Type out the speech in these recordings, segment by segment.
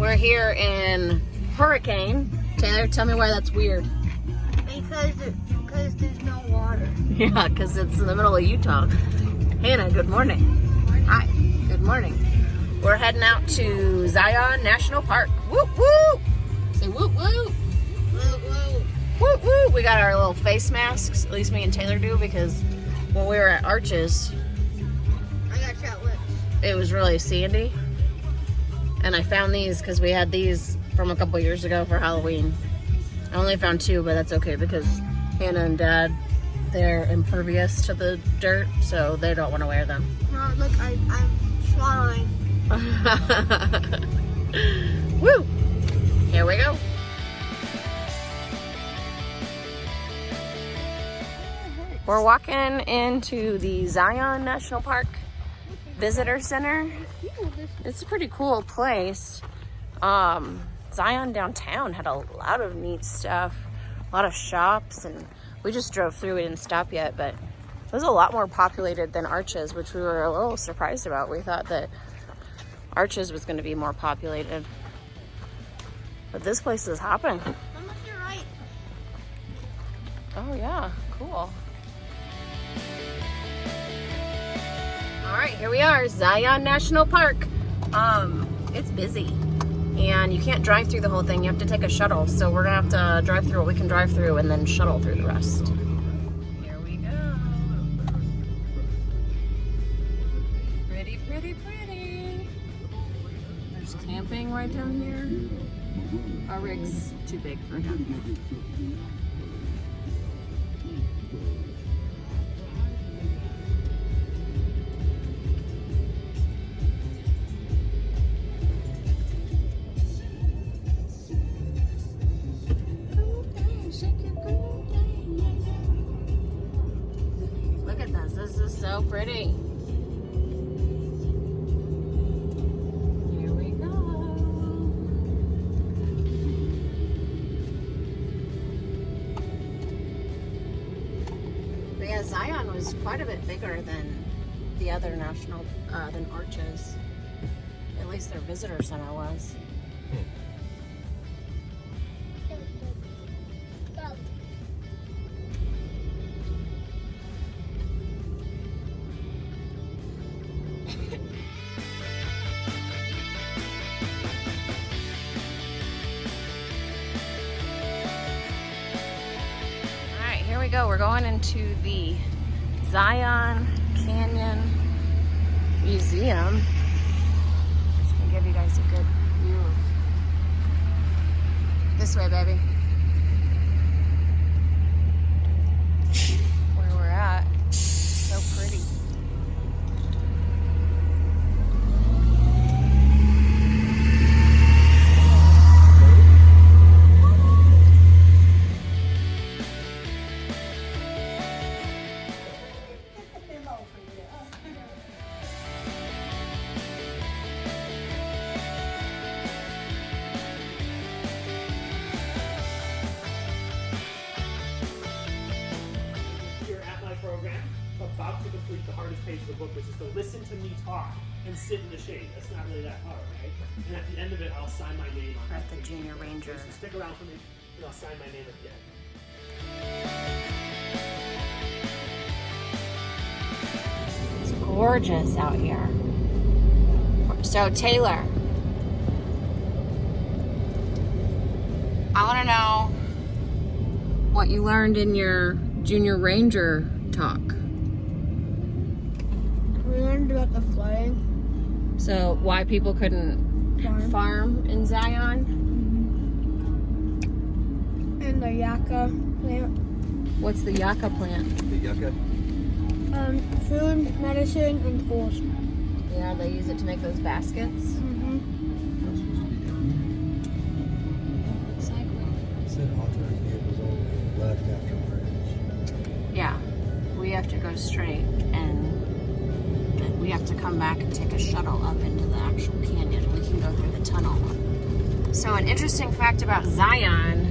We're here in Hurricane. Taylor, tell me why that's weird. Because there's no water. Yeah, because it's in the middle of Utah. Hannah, good morning. Hi, good morning. We're heading out to Zion National Park. Whoop, whoop. Say whoop, whoop. Whoa, whoa. Whoop, whoop. We got our little face masks, at least me and Taylor do, because when we were at Arches, I got shot lips. it was really sandy. And I found these because we had these from a couple years ago for Halloween. I only found 2, but that's okay because Hannah and Dad, they're impervious to the dirt, so they don't want to wear them. No, look, I'm swallowing. Woo! Here we go. We're walking into the Zion National Park Visitor Center. It's a pretty cool place. Zion downtown had a lot of neat stuff, a lot of shops, and we just drove through. We didn't stop yet, but it was a lot more populated than Arches, which we were a little surprised about. We thought that Arches was going to be more populated, but this place is hopping. Mama, you're right. Oh yeah, cool. All right, here we are, Zion National Park. It's busy, and you can't drive through the whole thing. You have to take a shuttle, so we're gonna have to drive through what we can drive through and then shuttle through the rest. Here we go. Pretty, pretty, pretty. There's camping right down here. Our rig's too big for down here. Look at this. This is so pretty. Here we go. But yeah, Zion was quite a bit bigger than the other national, than Arches. At least their visitor center was. Here we go. We're going into the Zion Canyon Museum. Just gonna give you guys a good view. This way, baby. Where we're at. So pretty. About to complete the hardest page of the book, which is to listen to me talk and sit in the shade. That's not really that hard, right? And at the end of it, I'll sign my name on At it. the Junior Ranger. So stick around for me, and I'll sign my name at the end. It's gorgeous out here. So Taylor, I want to know what you learned in your Junior Ranger talk. We learned about the flooding. So why people couldn't farm in Zion? And the yucca plant. What's the yucca plant? The yucca? Food, medicine, and tools. Yeah, they use it to make those baskets. Looks like It said authorized vehicles only left after bridge. yeah, we have to go straight and we have to come back and take a shuttle up into the actual canyon. We can go through the tunnel. So an interesting fact about Zion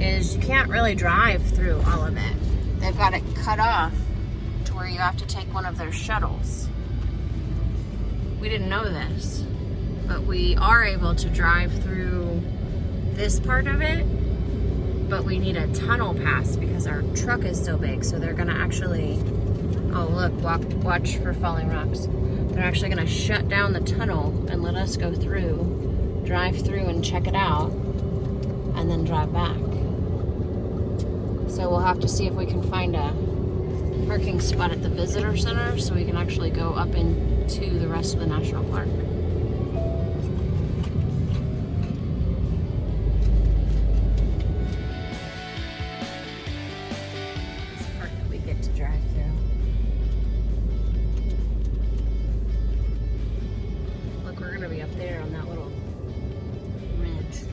is you can't really drive through all of it. They've got it cut off to where you have to take one of their shuttles. We didn't know this. but we are able to drive through this part of it, but we need a tunnel pass because our truck is so big. So they're gonna actually, oh look, watch for falling rocks. They're actually gonna shut down the tunnel and let us go through, drive through and check it out, and then drive back. So we'll have to see if we can find a parking spot at the visitor center so we can actually go up into the rest of the national park. This part that we get to drive through. Look, we're gonna be up there on that little ridge.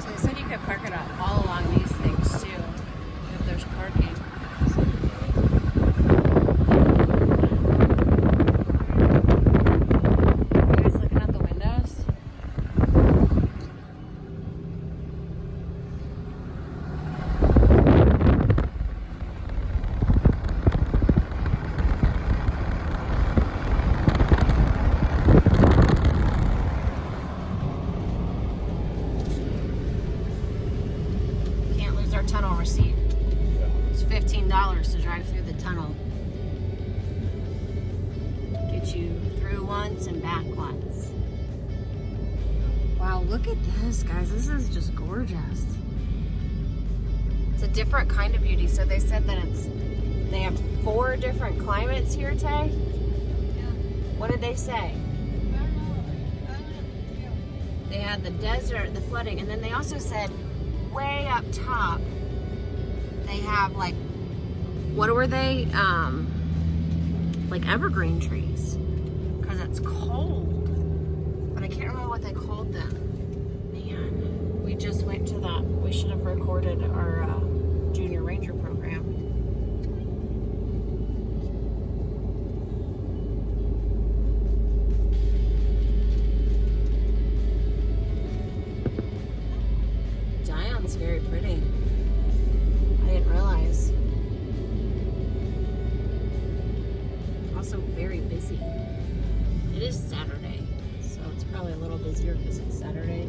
So they said you could park it all along these things too, if there's parking. You guys looking out the windows? Can't lose our tunnel receipt. It's $15 to drive through the tunnel. Get you through once and back once. Wow, look at this, guys. This is just gorgeous. It's a different kind of beauty. So they said that they have 4 different climates here, Tay. What did they say? They had the desert, the flooding, and then they also said way up top they have like, what were they? Like evergreen trees, because it's cold. But I can't remember what they called them. Man, we just went to that. We should have recorded our Junior Ranger program. Zion's very pretty. I didn't realize. Also very busy. It is Saturday, so it's probably a little busier because it's Saturday.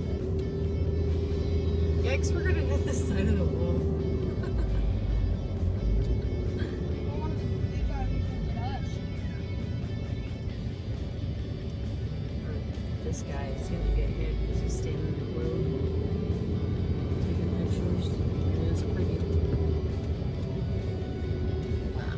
Yikes, we're gonna hit the side of the wall. This guy is gonna get hit because he's standing in the road taking pictures. It is pretty. Wow.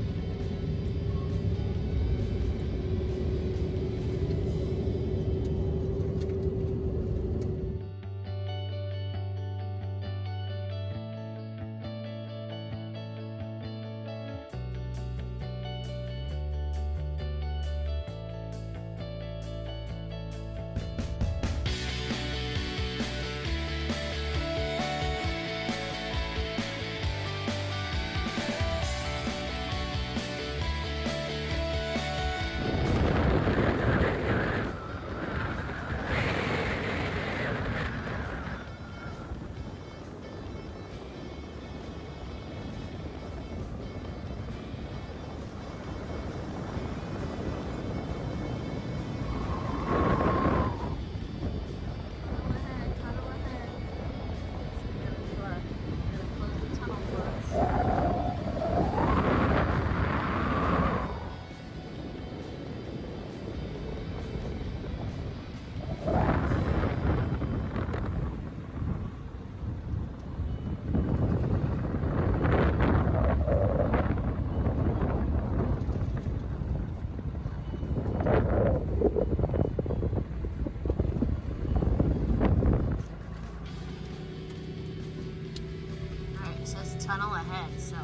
Tunnel ahead, so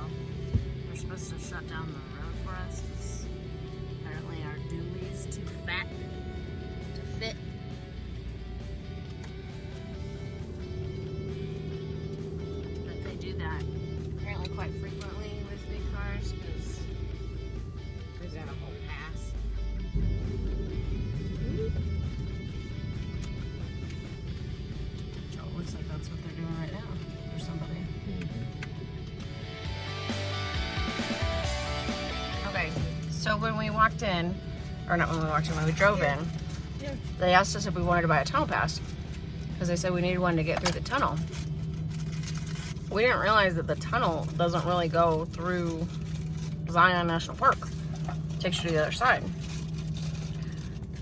they're supposed to shut down the road for us because apparently our dually's too fat to fit. But they do that apparently quite frequently with big cars because they've got a whole pass. somebody. Okay, so when we walked in, or not when we walked in, when we drove in, they asked us if we wanted to buy a tunnel pass because they said we needed one to get through the tunnel. We didn't realize that the tunnel doesn't really go through Zion National Park. It takes you to the other side.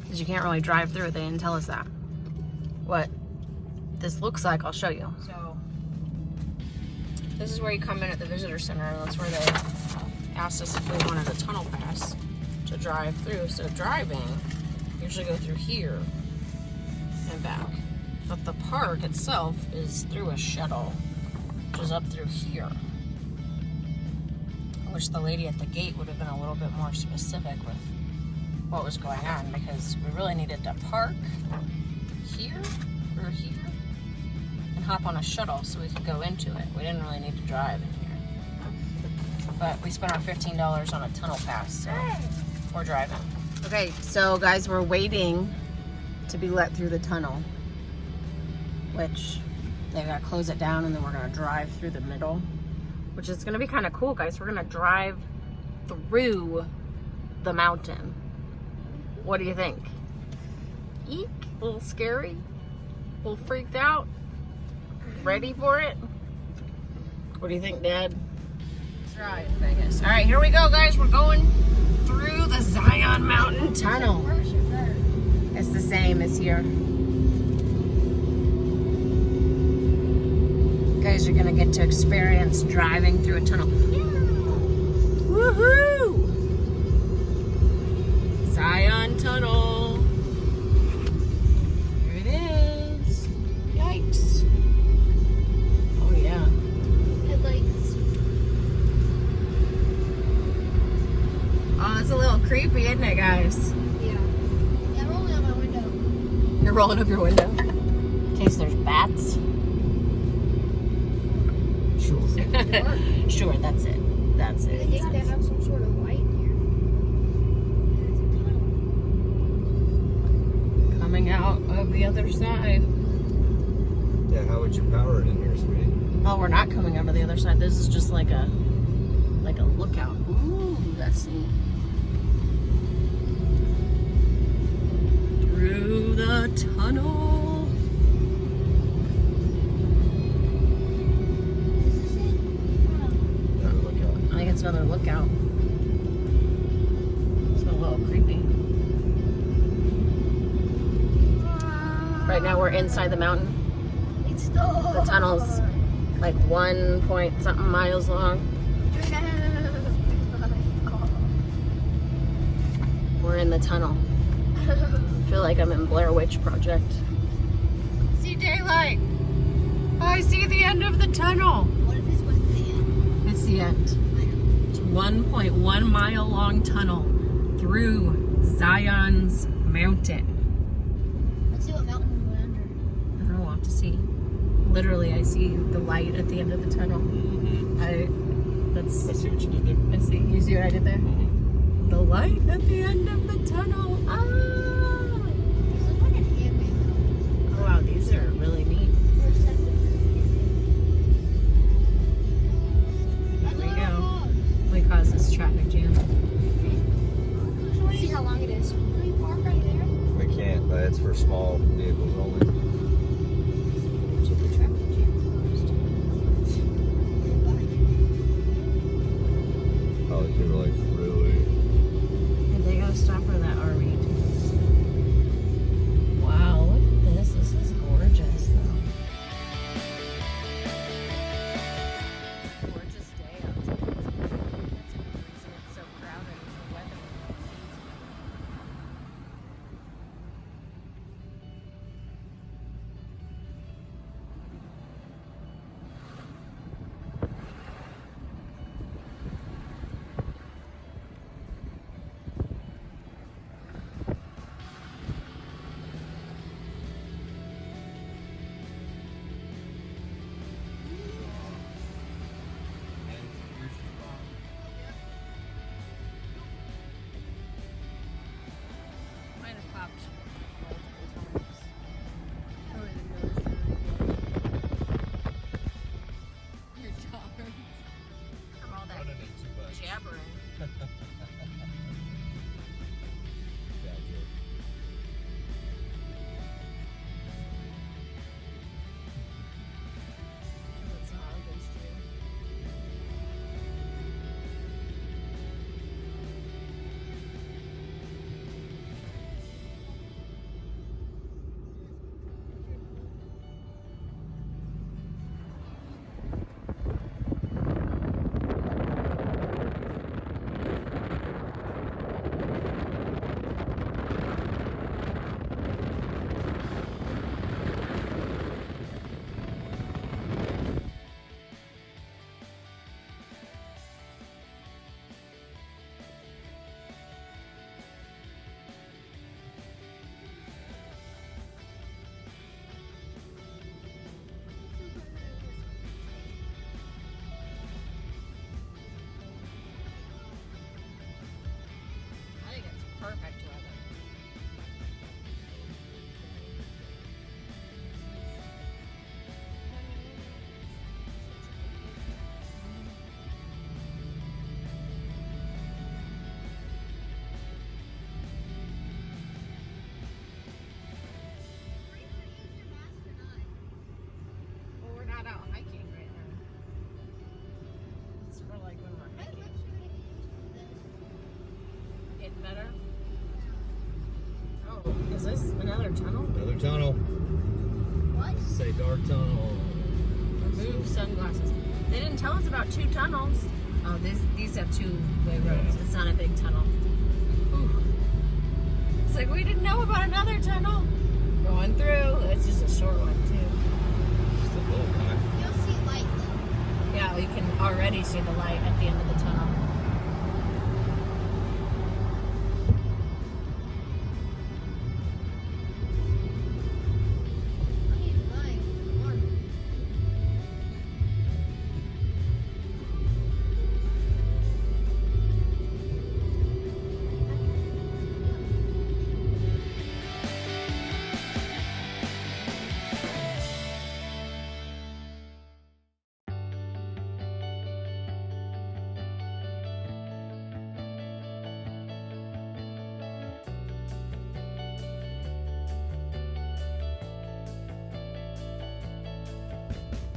Because you can't really drive through it. They didn't tell us that. What this looks like, I'll show you. So, this is where you come in at the visitor center. That's where they asked us if we wanted a tunnel pass to drive through. So driving, you usually go through here and back. But the park itself is through a shuttle, which is up through here. I wish the lady at the gate would have been a little bit more specific with what was going on, because we really needed to park here or here and hop on a shuttle so we could go into it. We didn't really need to drive in here. But we spent our $15 on a tunnel pass, so we're driving. Okay, so guys, we're waiting to be let through the tunnel, which they gotta close it down, and then we're gonna drive through the middle, which is gonna be kind of cool, guys. We're gonna drive through the mountain. What do you think? Eek? A little scary? A little freaked out? Ready for it? What do you think, Dad? Let's drive, Vegas. All right, here we go, guys. We're going through the Zion Mountain Tunnel. It's the same as here. You guys are gonna get to experience driving through a tunnel. Woohoo! Zion Tunnel. Here it is. Yikes. Oh yeah. Headlights. Oh, it's a little creepy, isn't it, guys? Yeah. Yeah, I'm rolling out my window. You're rolling up your window in case there's bats. Sure. Sure, that's it. That's I it. think they have some sort of light here. Coming out of the other side. Yeah, how would you power it in here, sweetie? Oh, we're not coming over the other side. This is just like a lookout. Ooh, that's neat. Through the tunnel. Is this it? Another lookout. I think it's another lookout. It's a little creepy. Right now we're inside the mountain. It's the The tunnel's like 1 point something miles long. We're in the tunnel. I feel like I'm in Blair Witch Project. See daylight. Oh, I see the end of the tunnel. What if this was the end? It's the end. It's 1.1 mile long tunnel through Zion's Mountain. Let's see what mountain we went under. I don't know, we'll have to see. Literally, I see the light at the end of the tunnel. I see what you did there. I see. You see what I did there? The light at the end of the tunnel. Ah! This looks like an handmade. Oh wow, these are really neat. There we go. We caused this traffic jam. Let's see how long it is. Can we park right there? We can't, but it's for small vehicles only. Check the traffic jam Probably people like really. And they gotta stop for that RV. hiking right now. It's for like when we're hiking. Getting better? Oh, is this another tunnel? Another tunnel. What? Say dark tunnel. Remove sunglasses. They didn't tell us about 2 tunnels. Oh, these have 2-way roads. It's not a big tunnel. Ooh. It's like we didn't know about another tunnel. Going through. It's just a short one too. Just a little guy. You'll see light though. Yeah, we can already see the light at the end of the tunnel. I need my arm.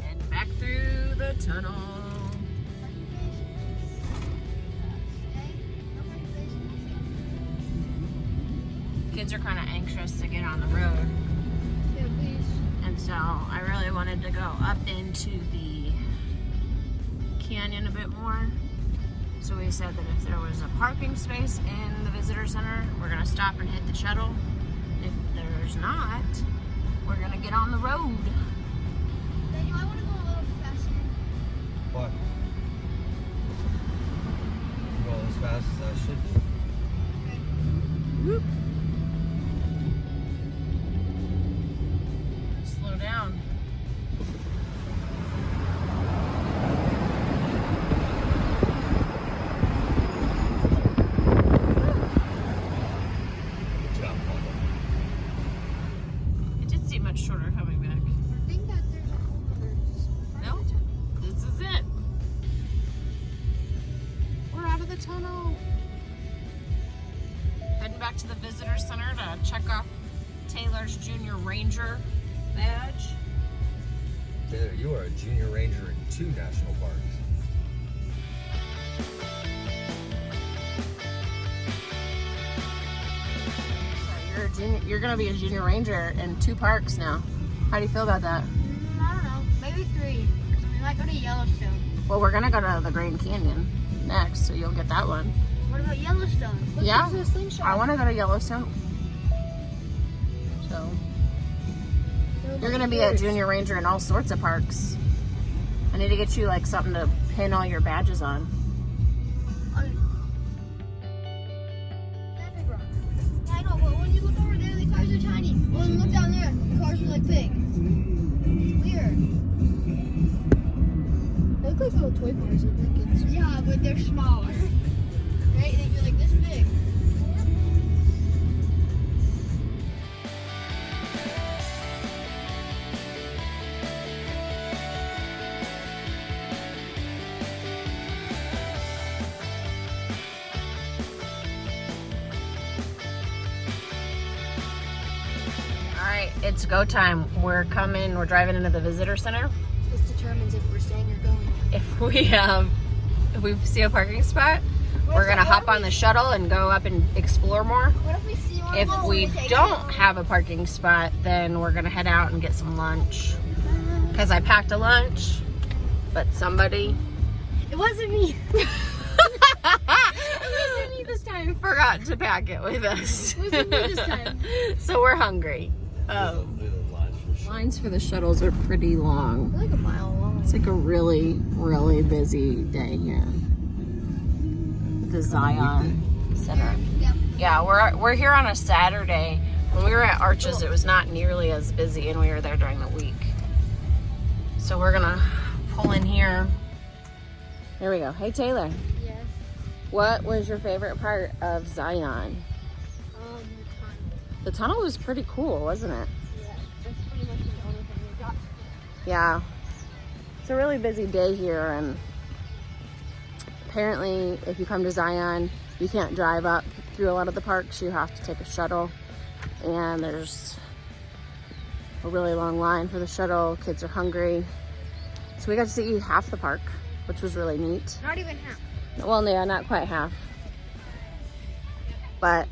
And back through the tunnel. Kids are kind of anxious to get on the road. Yeah, please. And so I really wanted to go up into the canyon a bit more. So we said that if there was a parking space in the visitor center, we're gonna stop and hit the shuttle. If there's not, we're gonna get on the road. Daniel, I want to go a little faster. What? Go as fast as I should do. Whoop. Slow down. Good job, Papa. It did seem much shorter coming back. I think that there's a whole other. Nope. This is it. We're out of the tunnel. Heading back to the visitor center to check off Taylor's Junior Ranger badge. Taylor, you are a junior ranger in 2 national parks. You're gonna be a junior ranger in 2 parks now. How do you feel about that? I don't know. Maybe 3. We might go to Yellowstone. Well, we're gonna go to the Grand Canyon next, so you'll get that one. What about Yellowstone? Look, Yeah, there's a slingshot. I want to go to Yellowstone. So you're gonna be a junior ranger in all sorts of parks. I need to get you like something to pin all your badges on. That big rock. Yeah, I know, but when you look over there, the cars are tiny. Well, then look down there, the cars are like big. It's weird. They look like little toy cars. Yeah, but they're smaller. Right? And you're like this big. All right, it's go time. We're driving into the visitor center. This determines if we're staying or going. If we see a parking spot, we're gonna hop on the shuttle and go up and explore more. What if we see one? If we don't have a parking spot, then we're gonna head out and get some lunch. Cause I packed a lunch, but somebody It wasn't me. it wasn't me this time. Forgot to pack it with us. It wasn't me this time. So we're hungry. Lines for the shuttles are pretty long. They're like a mile long. It's like a really, really busy day here at the Zion Center. Yeah, we're here on a Saturday. When we were at Arches, it was not nearly as busy, and we were there during the week. So we're gonna pull in here. Here we go. Hey Taylor, Yes. what was your favorite part of Zion? The tunnel was pretty cool, wasn't it? Yeah, that's pretty much the only thing we got. Yeah. It's a really busy day here, and apparently if you come to Zion, you can't drive up through a lot of the parks. You have to take a shuttle, and there's a really long line for the shuttle. Kids are hungry, So we got to see half the park, which was really neat. Not even half. Well, yeah, not quite half. But,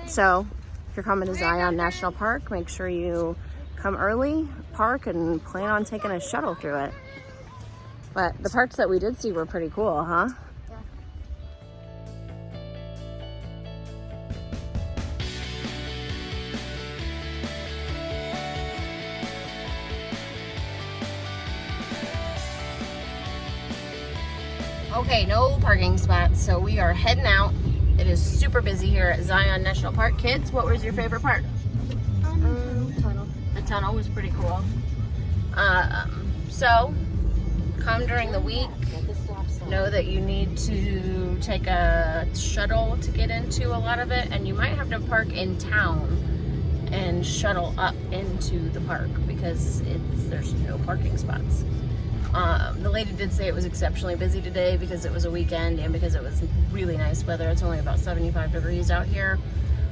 so if you're coming to Zion National Park, make sure you come early, park, and plan on taking a shuttle through it. But the parts that we did see were pretty cool, huh? Okay, no parking spots, so we are heading out. It is super busy here at Zion National Park. Kids, what was your favorite part? Tunnel. The tunnel was pretty cool. So, come during the week. Know that you need to take a shuttle to get into a lot of it, and you might have to park in town and shuttle up into the park because there's no parking spots. The lady did say it was exceptionally busy today because it was a weekend and because it was really nice weather. It's only about 75 degrees out here.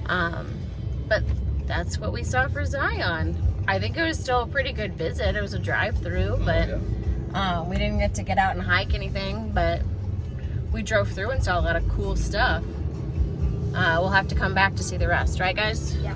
But that's what we saw for Zion. I think it was still a pretty good visit. It was a drive-through, but we didn't get out and hike anything, but we drove through and saw a lot of cool stuff. We'll have to come back to see the rest, right guys? Yeah.